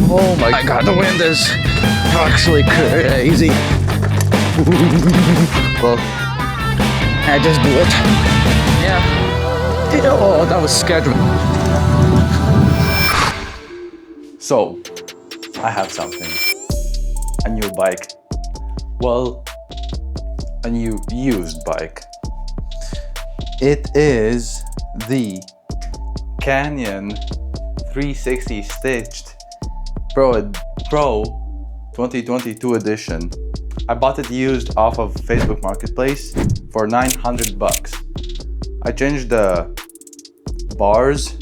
Oh my god, the wind is actually crazy. Well, I just do it. Yeah. Oh, that was scheduled. So, I have something. A new bike. Well, a new used bike. It is the Canyon 360 Stitched Pro 2022 edition. I bought it used off of Facebook Marketplace for 900 bucks. I changed the bars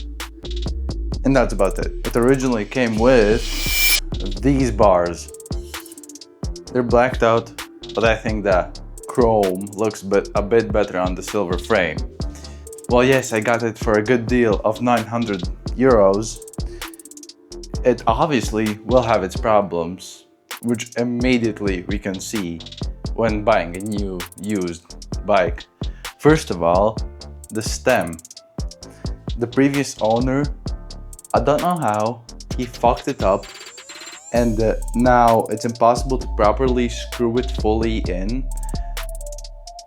and that's about it. It originally came with these bars. They're blacked out, but I think the chrome looks a bit better on the silver frame. Well, yes, I got it for a good deal of 900 euros. It obviously will have its problems, which immediately we can see when buying a new used bike. First of all, the stem. The previous owner, I don't know how, he fucked it up, and now it's impossible to properly screw it fully in,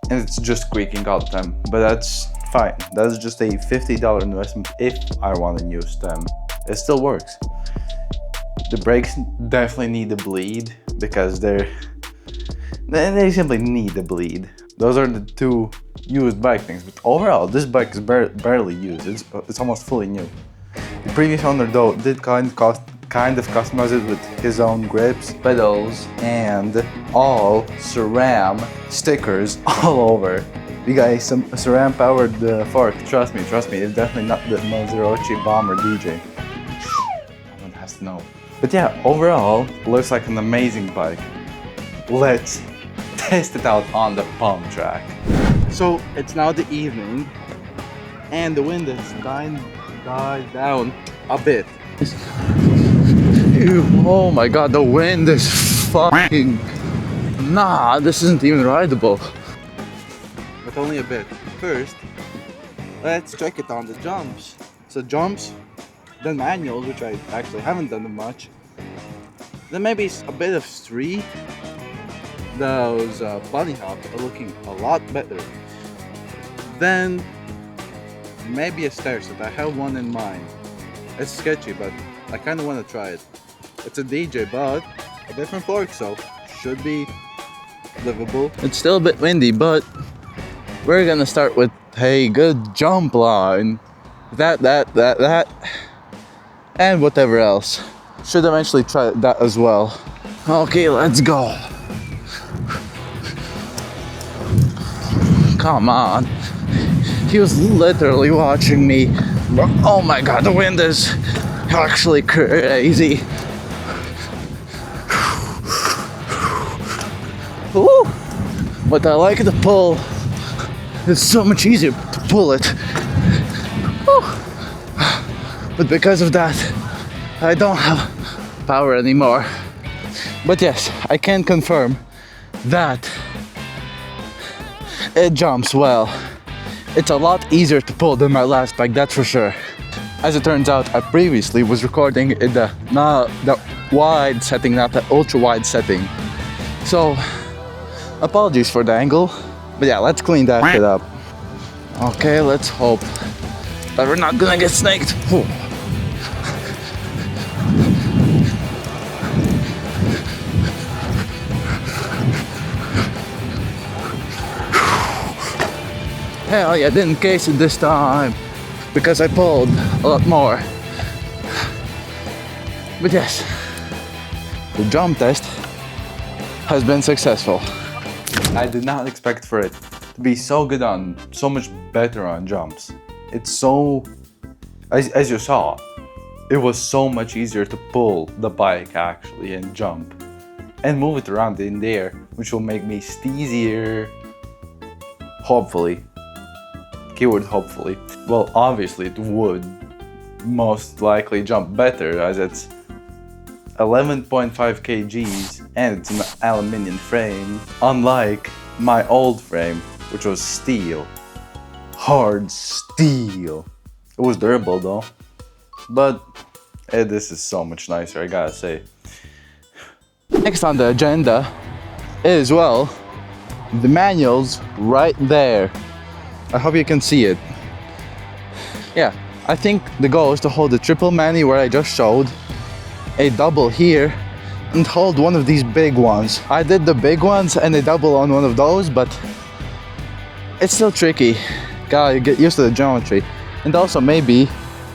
and it's just squeaking all the time. But that's fine. That's just a $50 investment if I want a new stem. It still works. The brakes definitely need to bleed because they simply need to bleed. Those are the two used bike things. But overall, this bike is barely used. It's almost fully new. The previous owner though did kind of customize it with his own grips, pedals, and all SRAM stickers all over. We got some SRAM powered fork. Trust me, it's definitely not the Maserati Bomber DJ. No one has to know. But yeah, overall, looks like an amazing bike. Let's test it out on the pump track. So it's now the evening, and the wind has died down a bit. Oh my god, the wind is fucking... Nah, this isn't even rideable. But only a bit. First, let's check it on the jumps. So jumps, then manuals, which I actually haven't done much. Then maybe a bit of street. Those bunny hops are looking a lot better. Then maybe a stair set. I have one in mind. It's sketchy, but I kind of want to try it. It's a DJ, but a different fork, so should be livable. It's still a bit windy, but we're gonna start with a good jump line. That, and whatever else. Should eventually try that as well. Okay, let's go. Come on. He was literally watching me. Oh my god, the wind is actually crazy. Ooh. But I like the pull. It's so much easier to pull it. Ooh. But because of that, I don't have power anymore. But yes, I can confirm that it jumps well. It's a lot easier to pull than my last bike, that's for sure. As it turns out, I previously was recording in the wide setting, not the ultra wide setting. So, apologies for the angle. But yeah, let's clean that shit up. Okay, let's hope that we're not gonna get snaked. Whew. Hell yeah, I didn't case it this time because I pulled a lot more. But yes, the jump test has been successful. I did not expect for it to be so much better on jumps. It's so, as you saw, it was so much easier to pull the bike actually and jump and move it around in there, which will make me steezier, hopefully. Keyword hopefully. Well, obviously it would most likely jump better as it's 11.5 kgs and it's an aluminium frame, unlike my old frame, which was steel. Hard steel. It was durable though, but This is so much nicer, I gotta say. Next on the agenda is, well, the manuals right there. I hope you can see it. Yeah, I think the goal is to hold the triple mani where I just showed, a double here, and hold one of these big ones. I did the big ones and a double on one of those, but it's still tricky. Gotta get used to the geometry. And also maybe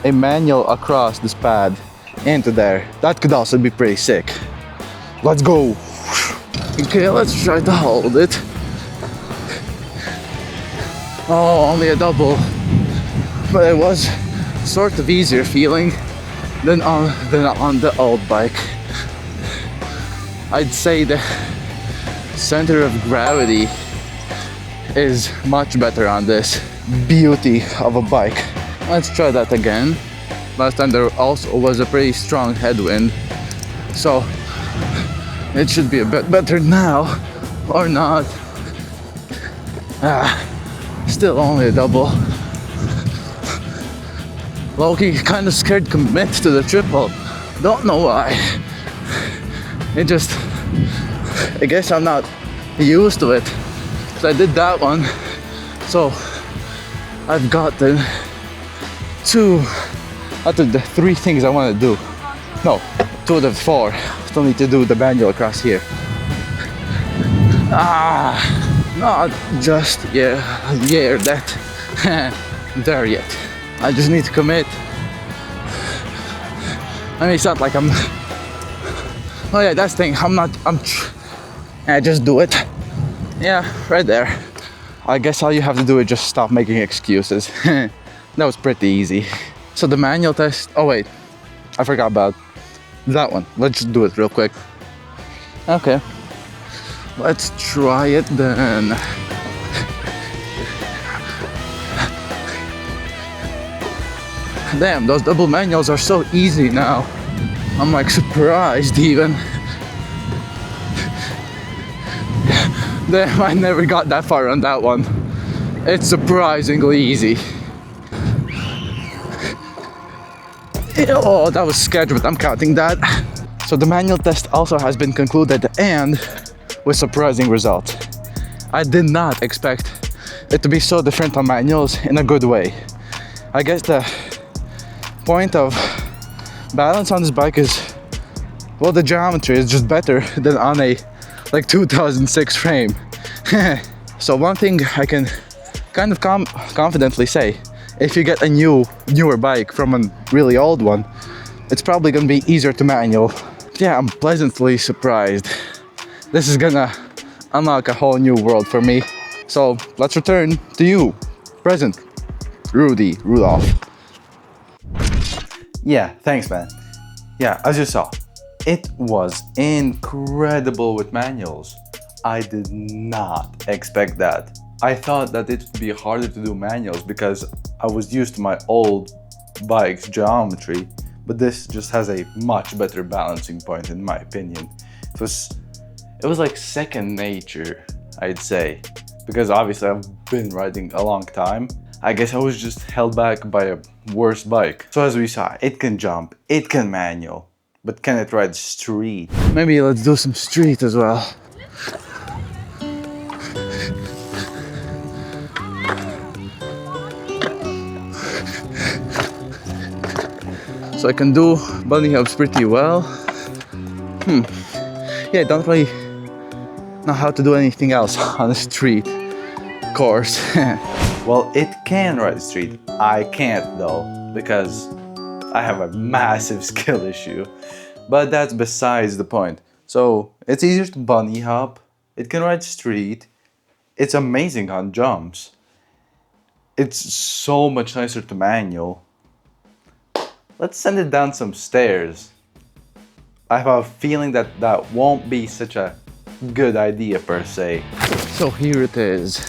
a manual across this pad into there. That could also be pretty sick. Let's go. Okay, let's try to hold it. Oh, only a double. But it was sort of easier feeling than on the old bike. I'd say the center of gravity is much better on this beauty of a bike. Let's try that again. Last time there also was a pretty strong headwind, so it should be a bit better now, or not. Still only a double. Loki kind of scared to commit to the triple. Don't know why. It just, I guess I'm not used to it. So I did that one. So I've gotten two out of the three things I want to do. No, two of the four. Still need to do the manual across here. Not just that there yet. I just need to commit. I mean, it's not like I'm. Oh yeah, that's the thing. I just do it. Yeah, right there. I guess all you have to do is just stop making excuses. That was pretty easy. So the manual test. Oh wait, I forgot about that one. Let's just do it real quick. Okay. Let's try it then. Damn, those double manuals are so easy now. I'm like surprised even. Damn, I never got that far on that one. It's surprisingly easy. Oh, that was scheduled, but I'm counting that. So the manual test also has been concluded and with surprising results. I did not expect it to be so different on manuals in a good way. I guess the point of balance on this bike is, well, the geometry is just better than on a like 2006 frame. So one thing I can kind of confidently say, if you get a newer bike from a really old one, it's probably gonna be easier to manual. Yeah, I'm pleasantly surprised. This is gonna unlock a whole new world for me. So let's return to you, present Rudolph. Yeah, thanks, man. Yeah, as you saw, it was incredible with manuals. I did not expect that. I thought that it would be harder to do manuals because I was used to my old bike's geometry, but this just has a much better balancing point in my opinion. It was like second nature, I'd say, because obviously I've been riding a long time. I guess I was just held back by a worse bike. So as we saw, it can jump, it can manual, but can it ride street? Maybe let's do some street as well. So I can do bunny hops pretty well. Yeah, I don't really know how to do anything else on a street course. Well, it can ride street. I can't though, because I have a massive skill issue. But that's besides the point. So it's easier to bunny hop, it can ride street, it's amazing on jumps. It's so much nicer to manual. Let's send it down some stairs. I have a feeling that that won't be such a good idea per se. So here it is.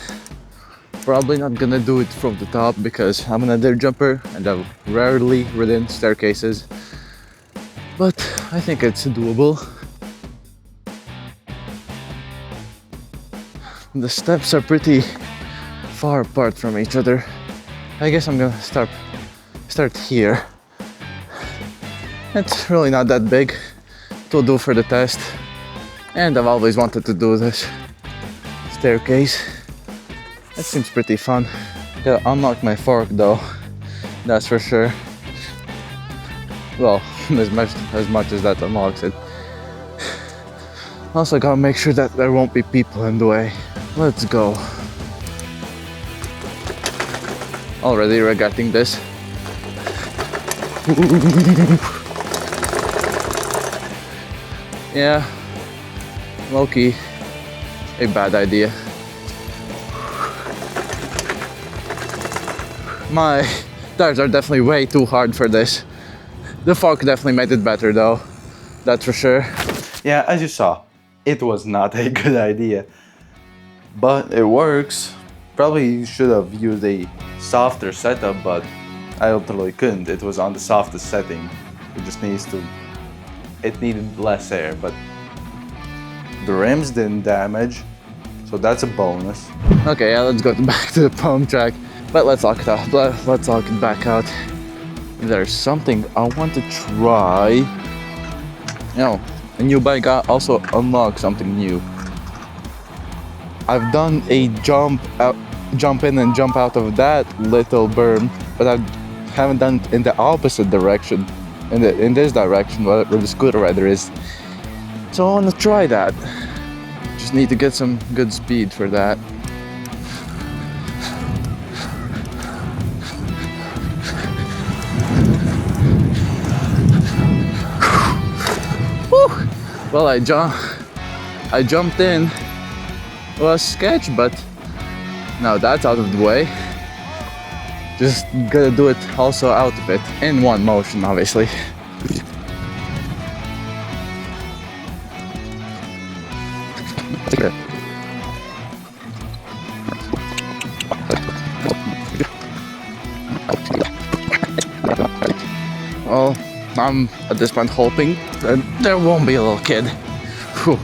Probably not gonna do it from the top because I'm an dirt jumper and I've rarely ridden staircases. But I think it's doable. The steps are pretty far apart from each other. I guess I'm gonna start here. It's really not that big. It will do for the test. And I've always wanted to do this staircase. It seems pretty fun. Gotta unlock my fork though, that's for sure. Well, as much as that unlocks it. Also gotta make sure that there won't be people in the way. Let's go. Already regretting this. Yeah, low-key, a bad idea. My tires are definitely way too hard for this. The fork definitely made it better though, that's for sure. Yeah, as you saw, it was not a good idea, but it works. Probably should have used a softer setup, but I literally couldn't. It was on the softest setting. It needed less air, but the rims didn't damage, so that's a bonus. Okay, yeah, let's go back to the pump track, but let's lock it up. Let's lock it back out. There's something I want to try. You know, a new bike also unlocks something new. I've done a jump in and jump out of that little berm, but I haven't done it in the opposite direction, in this direction where the scooter rider is. So I want to try that. Just need to get some good speed for that. Whew. Well, I jumped in. It was sketch, but now that's out of the way. Just gotta do it also out of it in one motion, obviously. Well, I'm at this point hoping that there won't be a little kid. Whew.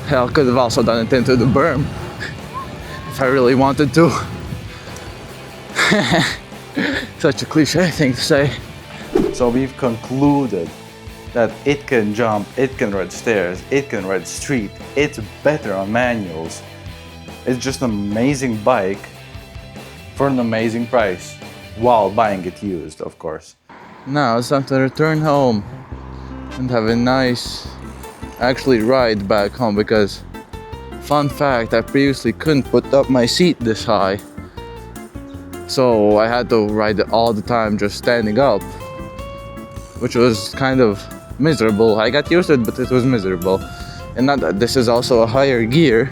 Hell, could have also done it into the berm if I really wanted to. Such a cliche thing to say. So we've concluded that it can jump, it can ride stairs, it can ride street, it's better on manuals. It's just an amazing bike for an amazing price, while buying it used, of course. Now it's time to return home and have a nice, actually ride back home, because fun fact, I previously couldn't put up my seat this high. So I had to ride it all the time just standing up, which was kind of miserable. I got used to it, but it was miserable. And not that this is also a higher gear,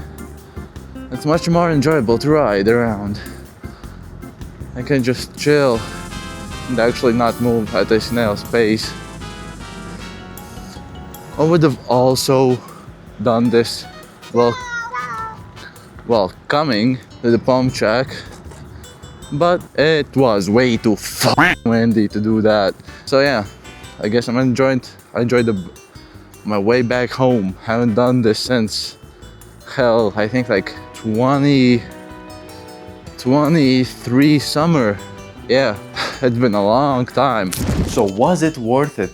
it's much more enjoyable to ride around. I can just chill and actually not move at a snail's pace. I would have also done this while coming to the pump track, but it was way too windy to do that. So yeah, I guess I enjoyed my way back home. Haven't done this since, hell, I think like 2023 summer. Yeah, it's been a long time. So was it worth it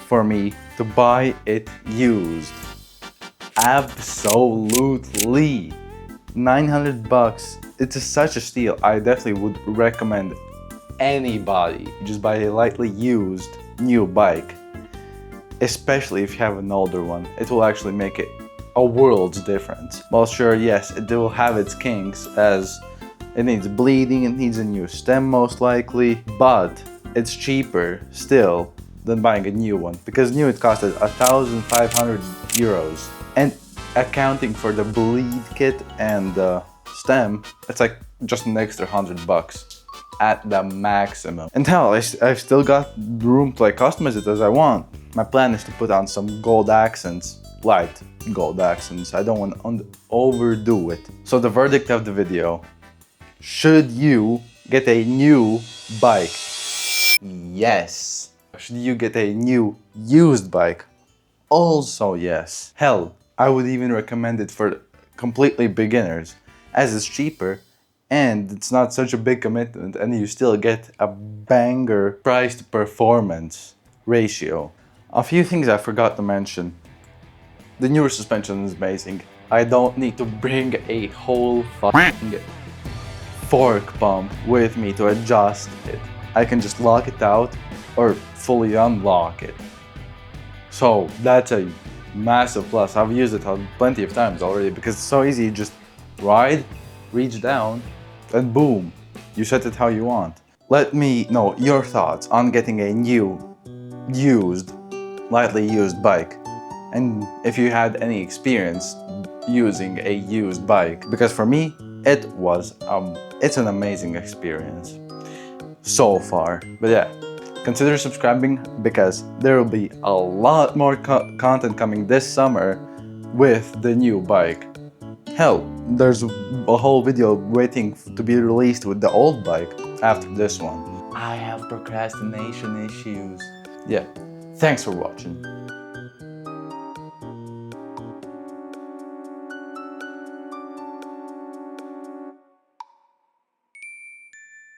for me to buy it used? Absolutely. 900 bucks. It's such a steal. I definitely would recommend anybody just buy a lightly used new bike, especially if you have an older one. It will actually make it a world's difference. Well, sure, yes, it will have its kinks, as it needs bleeding, it needs a new stem most likely, but it's cheaper still than buying a new one, because new it costed 1,500 euros, and accounting for the bleed kit and the stem, it's like just an extra 100 bucks at the maximum. And hell, I've still got room to like customize it as I want. My plan is to put on some gold accents, light gold accents. I don't want to overdo it. So the verdict of the video: should you get a new bike? Yes. Should you get a new used bike? Also yes. Hell, I would even recommend it for completely beginners, as it's cheaper and it's not such a big commitment, and you still get a banger price to performance ratio. A few things I forgot to mention. The newer suspension is amazing. I don't need to bring a whole fucking fork pump with me to adjust it. I can just lock it out or fully unlock it. So that's a massive plus. I've used it plenty of times already because it's so easy. You just ride, reach down, and boom, you set it how you want. Let me know your thoughts on getting a new, lightly used bike. And if you had any experience using a used bike, because for me, it's an amazing experience so far. But yeah, consider subscribing because there will be a lot more content coming this summer with the new bike. Hell, there's a whole video waiting to be released with the old bike after this one. I have procrastination issues. Yeah, thanks for watching.